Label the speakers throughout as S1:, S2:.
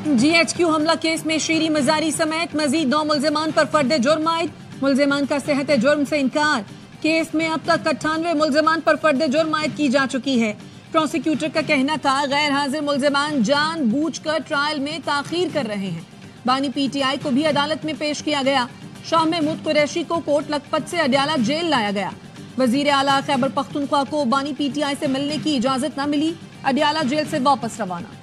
S1: GHQ हमला case में शीरी मजारी समेत मजीद 9 मुल्जिमान पर फर्द जुर्म आयद। मुल्जिमान का सेहत जुर्म से इनकार। केस में अब तक 98 मुल्जिमान पर फर्द जुर्म आयद की जा चुकी है। प्रोसिक्यूटर का कहना था गैर हाजिर मुल्जिमान जानबूझकर ट्रायल में ताखीर कर रहे हैं। बानी PTI को भी अदालत में पेश किया गया। शाह महमूद कुरैशी को कोट लखपत से अडयाला जेल लाया गया। वजीर आला खैबर पख्तूनख्वा को बानी PTI से मिलने की इजाजत न मिली। अडयाला जेल से वापस रवाना।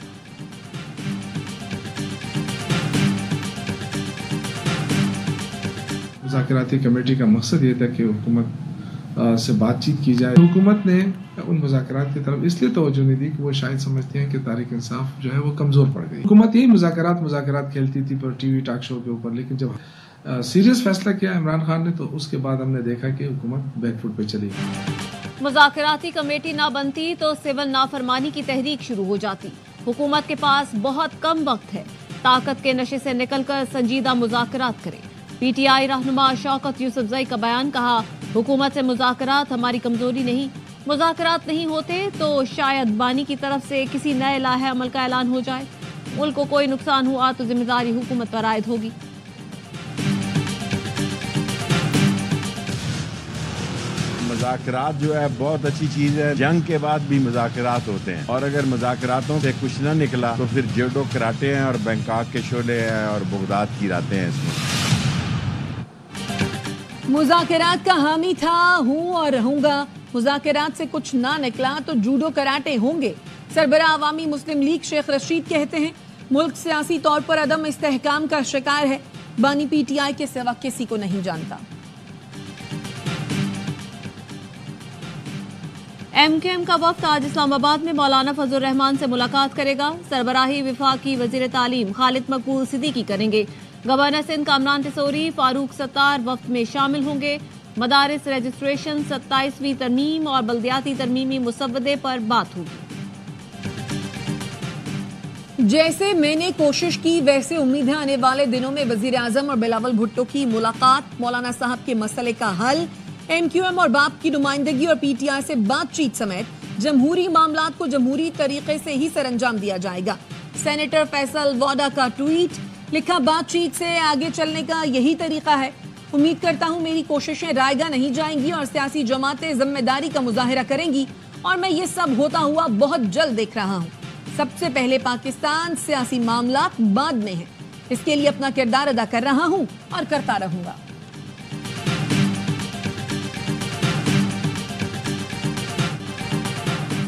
S2: मुज़ाकराती कमेटी का मकसद ये था कि हुकूमत से बातचीत की जाए। हुकूमत ने उन मुज़ाकरात की तरफ इसलिए तवज्जो नहीं दी कि वो शायद समझती हैं कि तारीख इंसाफ जो है वो कमज़ोर पड़ गई। हुकूमत यही मुज़ाकरात खेलती थी पर TV टॉक शो के ऊपर, लेकिन जब सीरियस फैसला किया इमरान खान ने तो उसके बाद हमने देखा कि हुकूमत बैकफुट पे चली गई।
S3: मुज़ाकराती कमेटी ना बनती तो सिविल नाफरमानी की तहरीक शुरू हो जाती। हुकूमत के पास बहुत कम वक्त है, ताकत के नशे से निकलकर संजीदा मुज़ाकरात करे। PTI रहनुमा शौकत यूसुफजई का बयान, कहा हुकूमत से मुज़ाकरात हमारी कमजोरी नहीं, मुज़ाकरात नहीं होते तो शायद बानी की तरफ से किसी नए लाहे अमल का ऐलान हो जाए। मुल्क को कोई नुकसान हुआ तो जिम्मेदारी हुकूमत पर आयद होगी।
S4: मुज़ाकरात जो है बहुत अच्छी चीज़ है। जंग के बाद भी मुज़ाकरात होते हैं और अगर मुज़ाकरातों से कुछ न निकला तो फिर जुडो कराटे हैं और बैंकॉक के शोले हैं और बगदाद की रातें हैं। इसमें
S1: मुज़ाकरात का हामी था, हूँ और रहूंगा। मुज़ाकरात से कुछ ना निकला तो जूडो कराटे होंगे। सरबराह अवामी मुस्लिम लीग शेख रशीद कहते हैं मुल्क सियासी तौर पर अदम इस्तेहकाम का शिकार है। बानी PTI के सिवा किसी को नहीं जानता।
S3: MKM का वफ्द आज इस्लामाबाद में मौलाना फजल रहमान से मुलाकात करेगा। सरबराही वफाकी वजीर तालीम खालिद मकबूल सिद्दीकी करेंगे। गवर्नर सिंध कामरान टिसोरी, फारूक सत्तार वफ्द में शामिल होंगे। मदारिस रजिस्ट्रेशन, 27वीं तरमीम और बल्दियाती तरमीमी मुसव्वदे पर बात होगी।
S1: जैसे मैंने कोशिश की वैसे उम्मीद है आने वाले दिनों में वजीर आजम और बिलावल भुट्टो की मुलाकात, मौलाना साहब के मसले का हल, MQM और बाप की नुमाइंदगी और PTI से बातचीत समेत जमहूरी मामलात को जमहूरी तरीके से ही सरअंजाम दिया जाएगा। सेनेटर फैसल वाडा का ट्वीट, लिखा बातचीत से आगे चलने का यही तरीका है। उम्मीद करता हूं मेरी कोशिशें रायगा नहीं जाएंगी और सियासी जमातें जिम्मेदारी का मुजाहिरा करेंगी और मैं ये सब होता हुआ बहुत जल्द देख रहा हूं। सबसे पहले पाकिस्तान, सियासी मामलात बाद में है। इसके लिए अपना किरदार अदा कर रहा हूं और करता रहूंगा।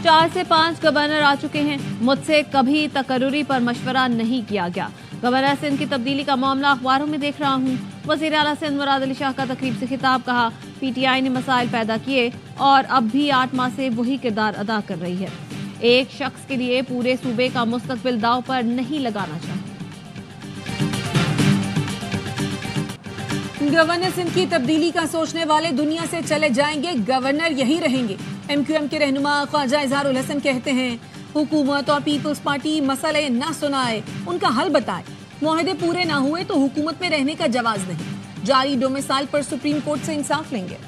S3: 4 से 5 गवर्नर आ चुके हैं। मुझसे कभी तकर्रुरी पर मशवरा नहीं किया गया। गवर्नर सिंध की तब्दीली का मामला अखबारों में देख रहा हूँ। वज़ीर आला सिंध मुराद अली शाह का तकरीब से खिताब, कहा PTI ने मसाइल पैदा किए और अब भी 8 माह से वही किरदार अदा कर रही है। एक शख्स के लिए पूरे सूबे का मुस्तकबिल दाव पर नहीं लगाना चाहिए।
S1: गवर्नर सिंध की तब्दीली का सोचने वाले दुनिया से चले जाएंगे, गवर्नर यही रहेंगे। MQM के रहनुमा ख्वाजा इजहारुल हसन कहते हैं हुकूमत और पीपल्स पार्टी मसले ना सुनाए, उनका हल बताए। मुआहदे पूरे ना हुए तो हुकूमत में रहने का जवाज नहीं। जारी डोमिसाइल पर सुप्रीम कोर्ट से इंसाफ लेंगे।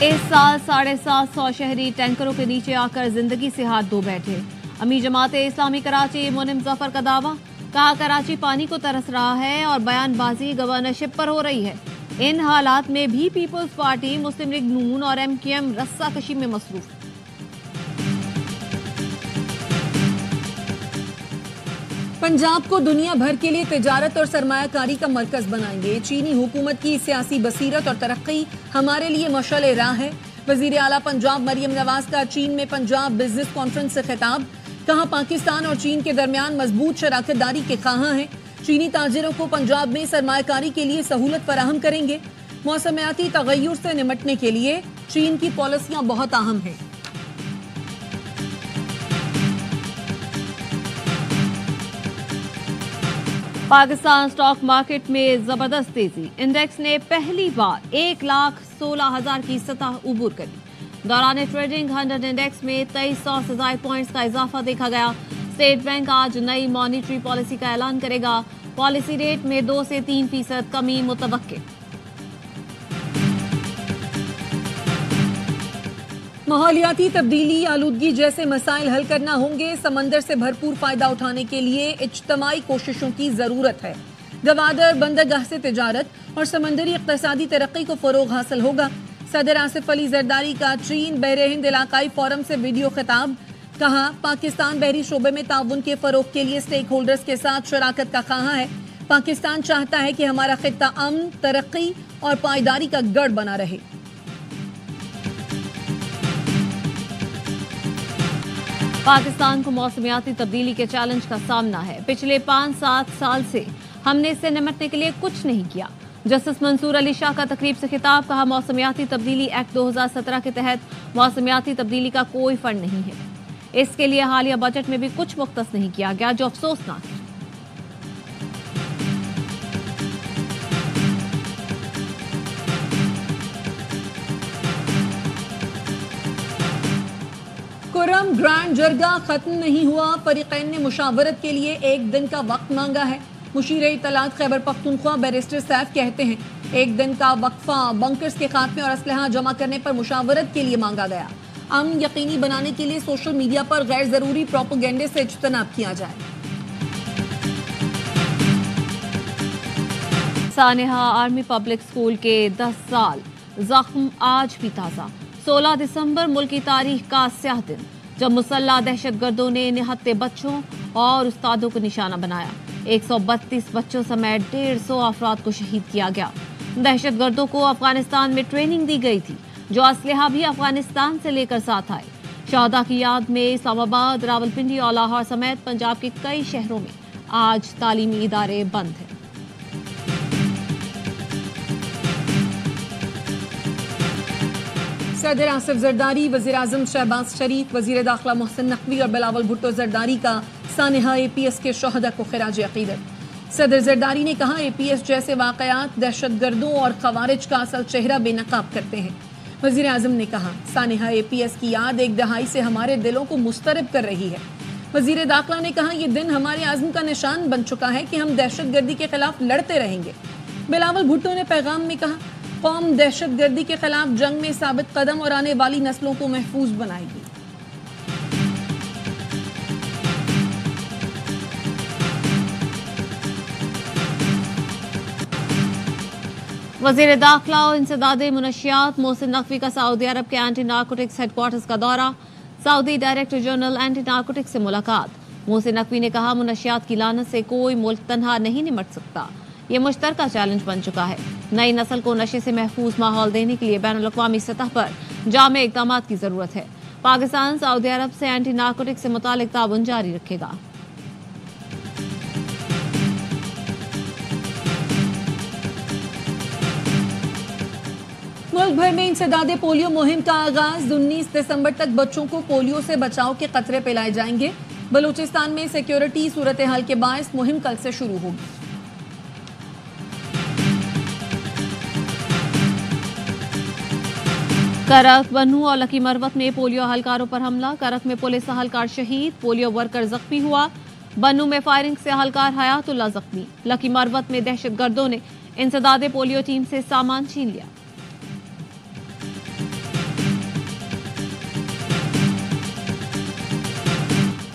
S3: इस साल 750 शहरी टैंकरों के नीचे आकर जिंदगी से हाथ धो बैठे। अमीर जमाते इस्लामी कराची मुनिम जफर का दावा, कहा कराची पानी को तरस रहा है और बयानबाजी गवर्नरशिप पर हो रही है। इन हालात में भी पीपल्स पार्टी, मुस्लिम लीग नून और MQM रस्साकशी में मसरूफ।
S1: पंजाब को दुनिया भर के लिए तिजारत और सरमायाकारी का मरकज बनाएंगे। चीनी हुकूमत की सियासी बसीरत और तरक्की हमारे लिए मशाल राह है। वजीर आला पंजाब मरियम नवाज का चीन में पंजाब बिजनेस कॉन्फ्रेंस से खिताब, कहा पाकिस्तान और चीन के दरमियान मजबूत शराकतदारी के ख्वाहां हैं। चीनी ताजिरों को पंजाब में सरमायाकारी के लिए सहूलत फराहम करेंगे। मौसमियाती तगय्युर से निमटने के लिए चीन की पॉलिसियां बहुत अहम हैं।
S3: पाकिस्तान स्टॉक मार्केट में जबरदस्त तेजी। इंडेक्स ने पहली बार 1,16,000 की सतह उबूर करी। दौरान ट्रेडिंग 100 इंडेक्स में 2300 से ज्यादा पॉइंट्स का इजाफा देखा गया। स्टेट बैंक आज नई मॉनिटरी पॉलिसी का ऐलान करेगा। पॉलिसी रेट में 2 से 3% कमी मुतवक्के।
S1: ماحولیاتی تبدیلی آلودگی جیسے مسائل حل کرنا ہوں گے. سمندر سے بھرپور فائدہ اٹھانے کے لیے اجتماعی کوششوں کی ضرورت ہے. گوادر بندرگاہ سے تجارت اور سمندری اقتصادی ترقی کو فروغ حاصل ہوگا. صدر آصف علی زرداری کا چین بحر ہند علاقائی فورم سے ویڈیو خطاب. کہا پاکستان بحری شعبے میں تعاون کے فروغ کے لیے اسٹیک ہولڈرز کے ساتھ شراکت کا خواہاں ہے. پاکستان چاہتا ہے کہ ہمارا خطہ امن، ترقی اور پائیداری کا گڑھ بنا رہے.
S3: پاکستان کو موسمیاتی تبدیلی کے چیلنج کا سامنا ہے. پچھلے 5-7 سال سے ہم نے اس سے نمٹنے کے لیے کچھ نہیں کیا. جسٹس منصور علی شاہ کا تقریب سے خطاب. کہا موسمیاتی تبدیلی ایکٹ 2017 کے تحت موسمیاتی تبدیلی کا کوئی فنڈ نہیں ہے. اس کے لیے حالیہ بجٹ میں بھی کچھ مختص نہیں کیا گیا، جو افسوسناک ہے.
S1: کرم گرانڈ جرگہ ختم نہیں ہوا. فریقین نے مشاورت کے لیے 1 دن کا وقت مانگا ہے. مشیر اطلاعات خیبر پختونخوا بیرسٹر سیف کہتے ہیں 1 دن کا وقفہ بنکرز کے خاتمے اور اسلحہ جمع کرنے پر مشاورت کے لیے مانگا گیا. امن یقینی بنانے کے لیے سوشل میڈیا پر غیر ضروری پروپیگنڈے سے اجتناب کیا جائے.
S3: سانحہ آرمی پبلک اسکول کے 10 سال زخم آج بھی تازہ. 16 دسمبر ملکی تاریخ کا سیاہ دن جب مسلح دہشت گردوں نے نہتے بچوں اور استادوں کو نشانہ بنایا. 132 بچوں سمیت 150 افراد کو شہید کیا گیا. دہشت گردوں کو افغانستان میں ٹریننگ دی گئی تھی، جو اسلحہ بھی افغانستان سے لے کر ساتھ آئے. شہداء کی یاد میں اسلام آباد، راولپنڈی اور لاہور سمیت پنجاب کے کئی شہروں میں آج تعلیمی ادارے بند ہیں.
S1: صدر آصف زرداری، وزیر اعظم شہباز شریف، وزیر داخلہ محسن نقوی اور بلاول بھٹو زرداری کا سانحہ APS کے شہداء کو خراج عقیدت. صدر زرداری نے کہا APS جیسے واقعات دہشت گردوں اور خوارج کا اصل چہرہ بے نقاب کرتے ہیں. وزیر اعظم نے کہا سانحہ APS کی یاد 1 دہائی سے ہمارے دلوں کو مضطرب کر رہی ہے. وزیر داخلہ نے کہا یہ دن ہمارے عزم کا نشان بن چکا ہے کہ ہم دہشت گردی کے خلاف لڑتے رہیں گے. بلاول بھٹو نے پیغام میں کہا قوم دہشت گردی کے خلاف جنگ میں ثابت قدم اور آنے والی نسلوں کو محفوظ بنائے گی.
S3: وزیر داخلہ اور انسداد منشیات محسن نقوی کا سعودی عرب کے اینٹی نارکوٹکس ہیڈ کوارٹرز کا دورہ. سعودی ڈائریکٹر جنرل اینٹی نارکوٹکس سے ملاقات. محسن نقوی نے کہا منشیات کی لعنت سے کوئی ملک تنہا نہیں نمٹ سکتا. یہ مشترکہ چیلنج بن چکا ہے. نئی نسل کو نشے سے محفوظ ماحول دینے کے لیے بین الاقوامی سطح پر جامع اقدامات کی ضرورت ہے. پاکستان سعودی عرب سے اینٹی نارکوٹکس سے متعلق تعاون جاری رکھے گا.
S1: ملک بھر میں انسداد پولیو مہم کا آغاز. 19 دسمبر تک بچوں کو پولیو سے بچاؤ کے قطرے پلائے جائیں گے. بلوچستان میں سیکیورٹی صورتحال کے باعث مہم کل سے شروع ہوگی.
S3: کرک، بنو اور لکی مروت میں پولیو اہلکاروں پر حملہ. کرک میں پولیس اہلکار شہید، پولیو ورکر زخمی ہوا. بنو میں فائرنگ سے اہلکار حیات اللہ زخمی. لکی مروت میں دہشت گردوں نے انسداد پولیو ٹیم سے سامان چھین لیا.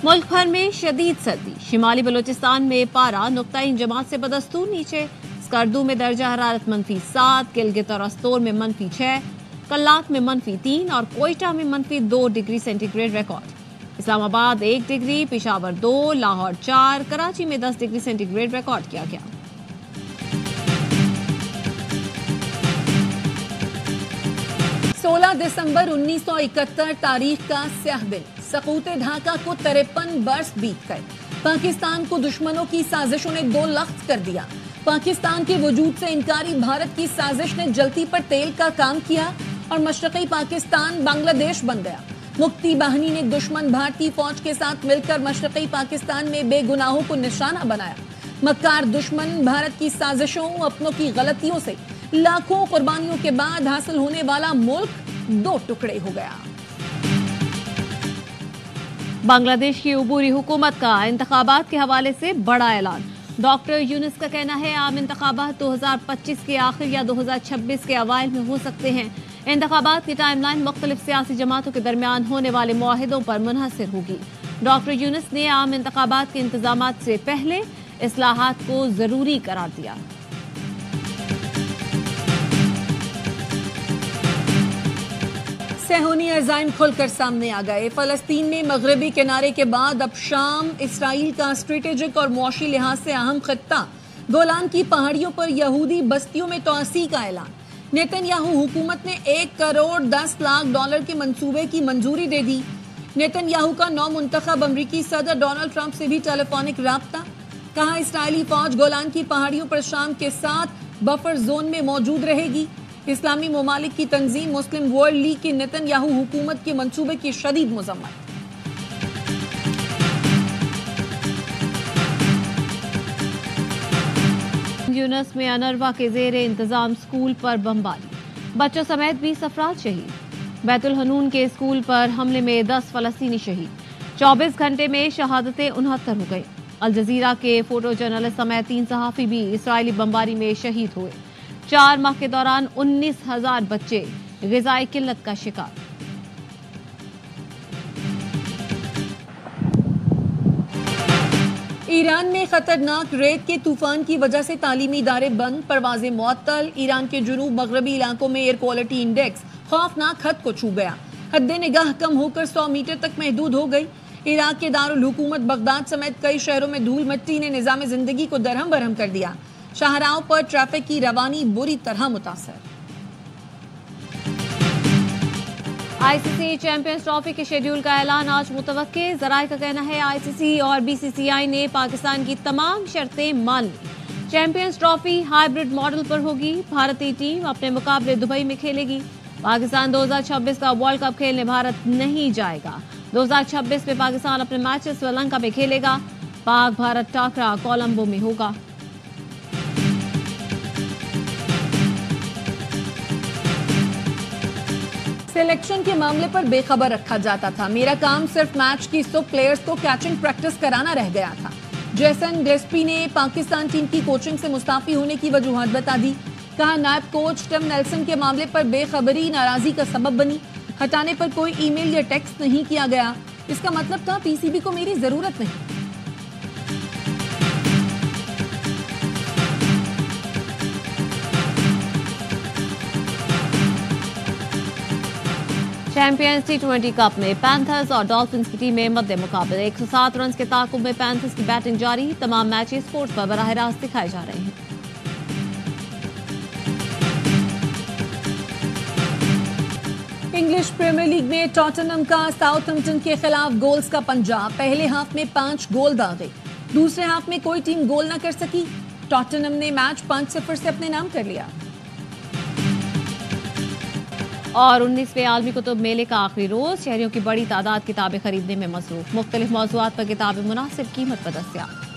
S3: ملک بھر میں شدید سردی. شمالی بلوچستان میں پارہ نقطۂ جماعت سے بدستور نیچے. اسکردو میں درجہ حرارت -7، گلگت اور استور میں -6، کلات میں -3 اور کوئٹہ میں -2 ڈگری سینٹی گریڈ ریکارڈ. اسلام آباد 1 ڈگری، پشاور 2، لاہور 4، کراچی میں 10 ڈگری سینٹی گریڈ ریکارڈ کیا گیا.
S1: سولہ دسمبر 1971 تاریخ کا سیاہ دن. سقوط ڈھاکہ کو 53 برس بیت گئے. پاکستان کو دشمنوں کی سازشوں نے 2 لخت کر دیا. پاکستان کے وجود سے انکاری بھارت کی سازش نے جلتی پر تیل کا کام کیا اور مشرقی پاکستان بنگلہ دیش بن گیا. مکتی باہنی نے دشمن بھارتی فوج کے ساتھ مل کر مشرقی پاکستان میں بے گناہوں کو نشانہ بنایا. مکار دشمن بھارت کی سازشوں، اپنوں کی غلطیوں سے لاکھوں قربانیوں کے بعد حاصل ہونے والا ملک 2 ٹکڑے ہو گیا.
S3: بنگلہ دیش کی عبوری حکومت کا انتخابات کے حوالے سے بڑا اعلان. ڈاکٹر یونس کا کہنا ہے عام انتخابات 2025 کے آخر یا 2026 کے اوائل میں ہو سکتے ہیں. इंतखाबात की टाइमलाइन मुख्तलिफ सियासी जमातों के दरमियान होने वाले मुआहिदों पर मुनहसर होगी। डॉक्टर यूनुस ने आम इंतखाबात के इंतजामात से पहले इस्लाहात को जरूरी करार दिया।
S1: सेहूनी अज़ाइम खुलकर सामने आ गए। फलस्तीन में मगरबी किनारे के बाद अब शाम इसराइल का स्ट्रेटेजिक और मुआशी लिहाज से अहम खित्ता। गोलान की पहाड़ियों पर यहूदी बस्तियों में तोसी का ऐलान। नेतन्याहू हुकूमत ने $1 करोड़ 10 लाख के मंसूबे की मंजूरी दे दी। नेतन्याहू का नौ मुंतखब अमरीकी सदर डोनाल्ड ट्रंप से भी टेलीफोनिक राब्ता। कहा इस्राइली फौज गोलान की पहाड़ियों पर शाम के साथ बफर जोन में मौजूद रहेगी। इस्लामी ममालिक की तंजीम मुस्लिम वर्ल्ड लीग की नेतन्याहू हुकूमत के मंसूबे की शदीद मजम्मत।
S3: यूनस में अनरवा के जेरे इंतजाम स्कूल पर बमबारी, बच्चों समेत 20 अफराद शहीद। बैतुल हनून के स्कूल पर हमले में 10 फलस्तीनी शहीद। 24 घंटे में शहादतें 69 हो गई। अल जजीरा के फोटो जर्नलिस्ट समेत 3 सहाफी भी इसराइली बमबारी में शहीद हुए। 4 माह के दौरान 19,000 बच्चे ग़िज़ाई किल्लत का शिकार।
S1: ईरान में खतरनाक रेत के तूफान की वजह से तालीमी इदारे बंद, परवाजें मुअत्तल। ईरान के जुनूब मगरबी इलाकों में एयर क्वालिटी इंडेक्स खौफनाक हद को छू गया। हद्दे निगाह कम होकर 100 मीटर तक महदूद हो गई। इराक के दारुल हुकूमत बगदाद समेत कई शहरों में धूल मिट्टी ने निजाम जिंदगी को दरहम बरहम कर दिया। शाहराहों पर ट्रैफिक की रवानी बुरी तरह मुतासर।
S3: आईसीसी चैंपियंस ट्रॉफी के शेड्यूल का ऐलान आज मुतवक्के। ज़राए का कहना है आईसीसी और बीसीसीआई ने पाकिस्तान की तमाम शर्तें मान ली। चैंपियंस ट्रॉफी हाइब्रिड मॉडल पर होगी। भारतीय टीम अपने मुकाबले दुबई में खेलेगी। पाकिस्तान 2026 का वर्ल्ड कप खेलने भारत नहीं जाएगा। 2026 में पाकिस्तान अपने मैचेस श्रीलंका में खेलेगा। पाक भारत टाकरा कोलंबो में होगा।
S1: सिलेक्शन के मामले पर बेखबर रखा जाता था। मेरा काम सिर्फ मैच की सब प्लेयर्स को कैचिंग प्रैक्टिस कराना रह गया था। जेसन गिलेस्पी ने पाकिस्तान टीम की कोचिंग से मुस्ताफी होने की वजूहत बता दी। कहा नायब कोच टिम नेल्सन के मामले पर बेखबरी नाराजगी का सबब बनी। हटाने पर कोई ईमेल या टेक्स्ट नहीं किया गया। इसका मतलब था पीसीबी को मेरी जरूरत नहीं।
S3: चैंपियंस टी20 कप में पैंथर्स और डॉल्फिन्स की टीमें मध्य मुकाबले। 107 रन के ताकुब में पैंथर्स की बैटिंग जारी। तमाम मैचेस स्पोर्ट्स पर बराह रास्त दिखाए जा रहे हैं।
S1: इंग्लिश प्रीमियर लीग में टॉटनहम का साउथहैम्पटन के खिलाफ गोल्स का पंजा। पहले हाफ में 5 गोल दागे। दूसरे हाफ में कोई टीम गोल न कर सकी। टॉटनहम ने मैच 5-0 से अपने नाम कर लिया।
S3: और 19वें आलमी कुतुब मेले का आखिरी रोज। शहरियों की बड़ी तादाद किताबें खरीदने में मसरूफ। मुख्तलिफ मौज़ूआत पर किताबें मुनासिब कीमत पर दस्तयाब।